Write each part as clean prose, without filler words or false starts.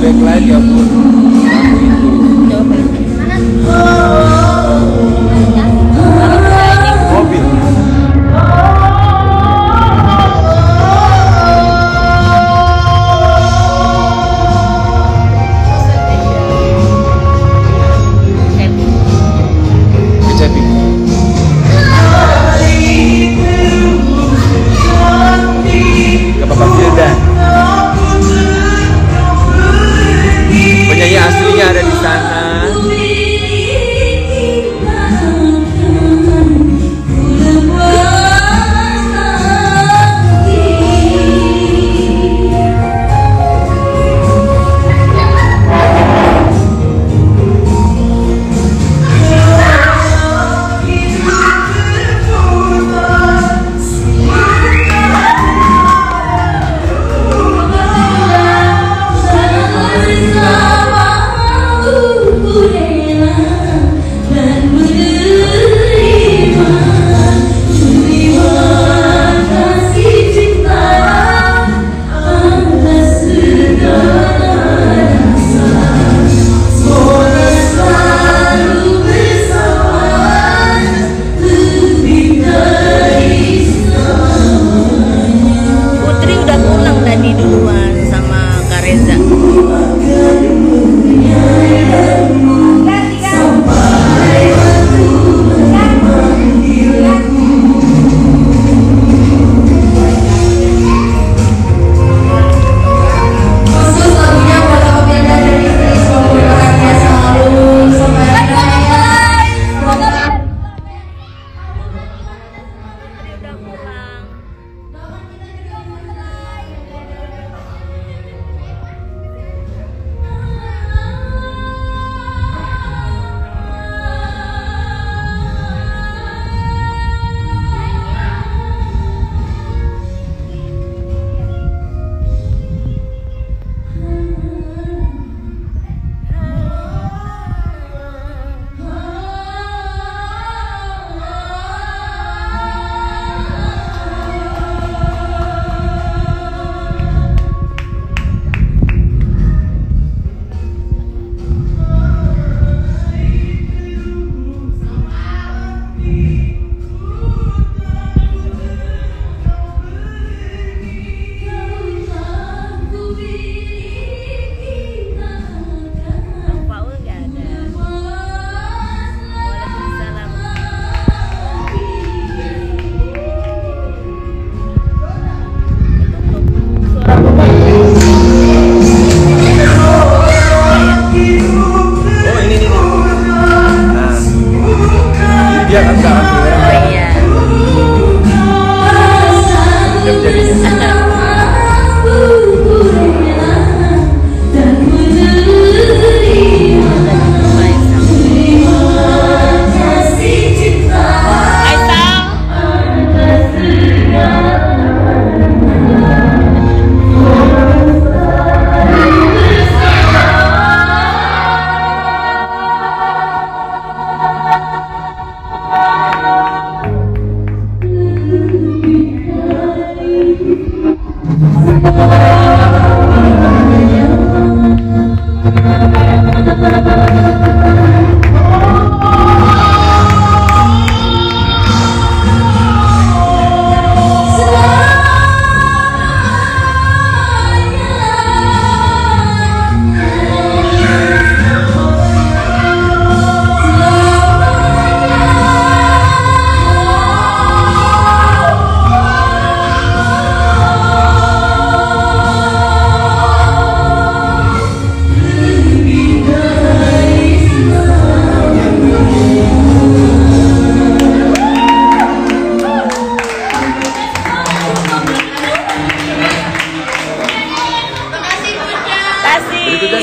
backlight ya Bu. Coba. Mobil. Keceping. Ke Bapak Wildan. Penyanyi aslinya ada di sana.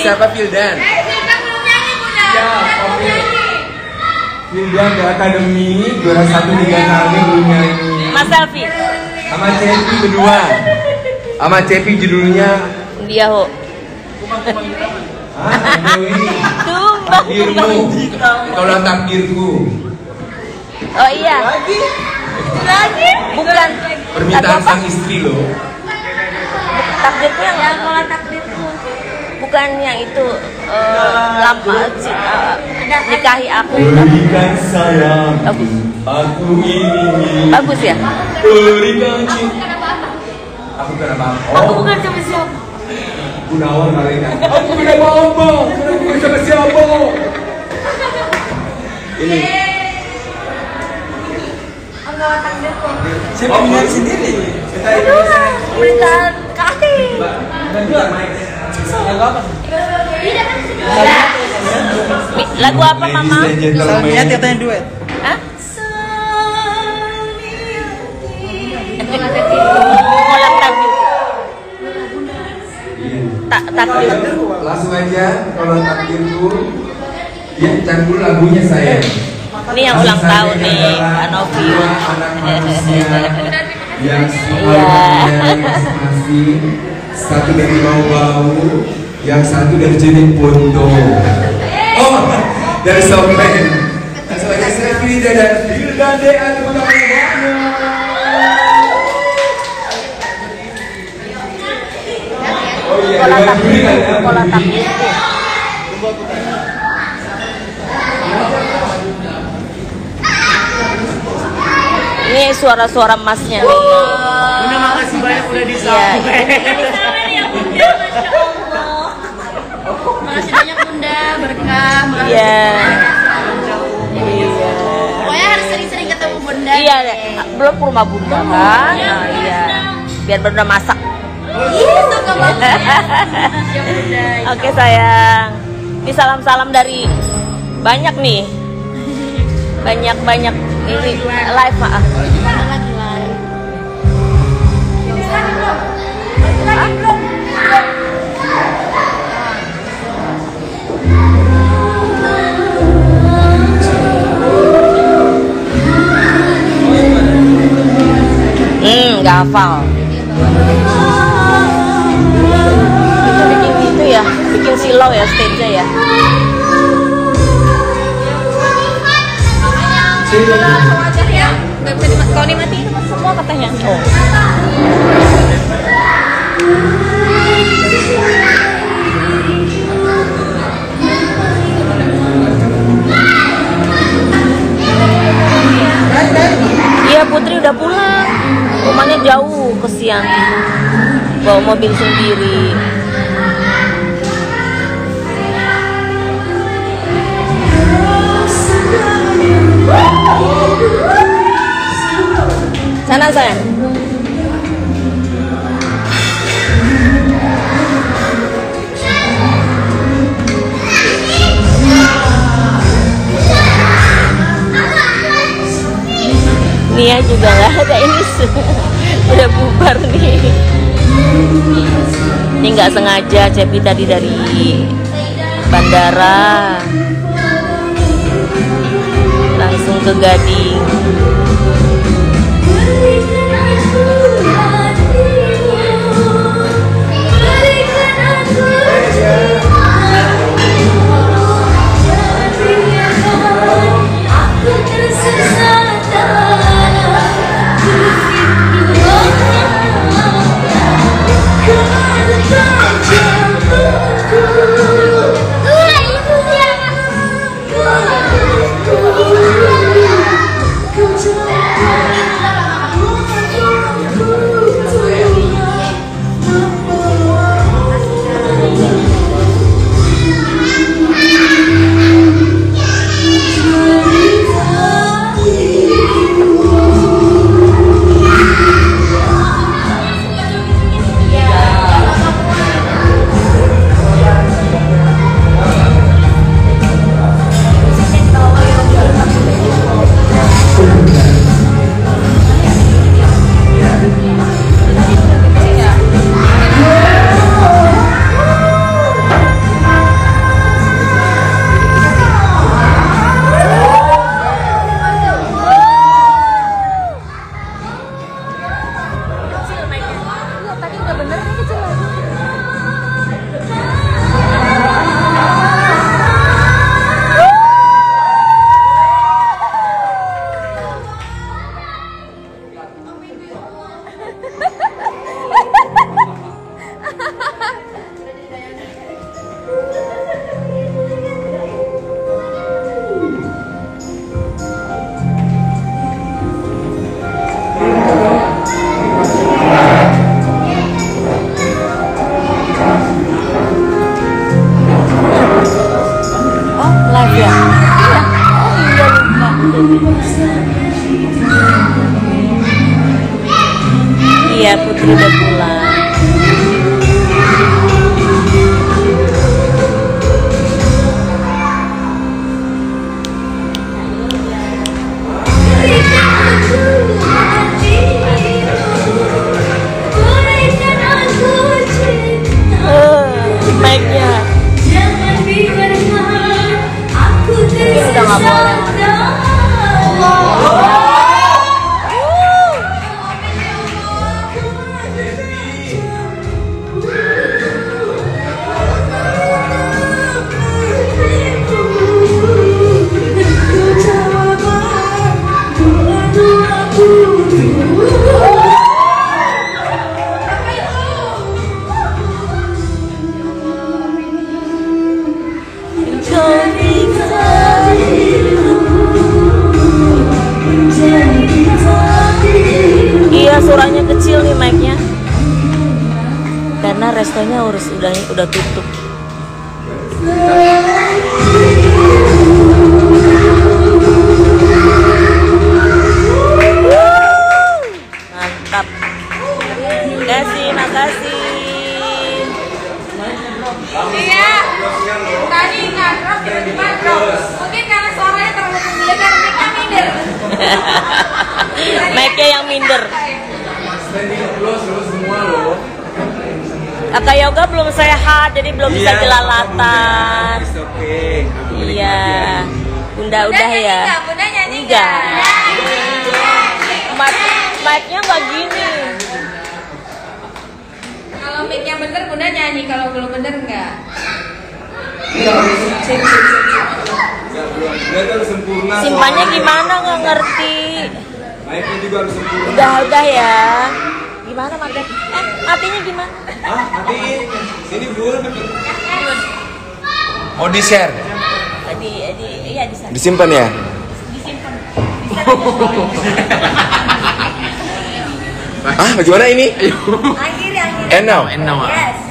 Siapa Wildan? Ya, Wildan di Akademi juara 1 3 kali belum nyanyi. Mas Selfie. Sama Cepi berdua. Sama Cepi judulnya Dia ho. Takdirmu. Tolong takdirku. Oh iya. Lagi? Bukan. Permintaan sang istri loh. Takdirku yang kalau takdirku. bukan yang itu nikahi aku. Berikan sayang, Bagus. aku ini. Bagus ya? Berikan cinta. Aku kenapa? Aku bukan sama siapa. Gunawan Marina. Aku kenapa apa? Aku bukan sama siapa? Ini. Enggak takdirku. Siapa punya sendiri? Pemerintahan kaki. Lagu apa Mama? Salmiat katanya duet. Hah? Kolak takdir. Takdir. Langsung aja kalau takdirku. Ya, cari dulu lagunya saya. Ini yang ulang tahun nih, Kak Novi. Anak manusia yang Iya. masing-masing, satu dari bau-bau, yang satu dari jenis foto. Oh, dari Sopen. Langsung aja saya pilih dan Firdan ada Oh iya, Kolak dua juri kan ya? Kolak takdirku. Ini suara-suara emasnya nih. Bunda makasih banyak udah Iya. Masya Allah. Makasih banyak Bunda, berkah. Iya. Pokoknya harus sering-sering ketemu Bunda. Iya, belum ke rumah Bunda kan? Nah, iya. Biar Bunda masak. Iya, suka banget. Ya Bunda. Oke sayang. Ini salam-salam dari banyak nih. Banyak ini live maaf. Lagi live. Lagi belum. Nggak hafal. Kita bikin gitu ya, bikin silau ya stage-nya ya. Langsung aja ya. Nggak bisa kalau dimatiin semua katanya. Oh. Iya Putri udah pulang. Rumahnya jauh, kesian. Bawa mobil sendiri. Sana sayang. Nia juga nggak ada ini udah bubar nih. Ini nggak sengaja Cepi tadi dari bandara langsung ke Gading. Iya, Putri udah pulang. Mic-nya mungkin udah nggak boleh. Iya, suaranya kecil nih mic-nya. Karena restonya udah tutup. Mantap. Makasih. Iya. Tadi nggak drop, tiba-tiba drop. Mungkin karena suaranya terlalu menggelegar, mic-nya minder. Mic-nya yang minder. Standing applause terus semua loh. Kakak Yoga belum sehat, jadi belum bisa jelalatan. Oke. Iya. Bunda udah ya. Bunda nyanyi Enggak. nggak? Mic-nya nggak gini. Kalau mic-nya bener, Bunda nyanyi. Kalau belum bener, enggak. Dia harus sempurna. Simpannya gimana nggak ngerti. Mic-nya juga harus sempurna. Udah ya. Gimana mati? Matinya gimana? Ah, matiin. Sini Bun. Oh, di share. Iya di sana. Disimpan ya? Disimpan. Ah, bagaimana ini? Akhir. And now. Yes.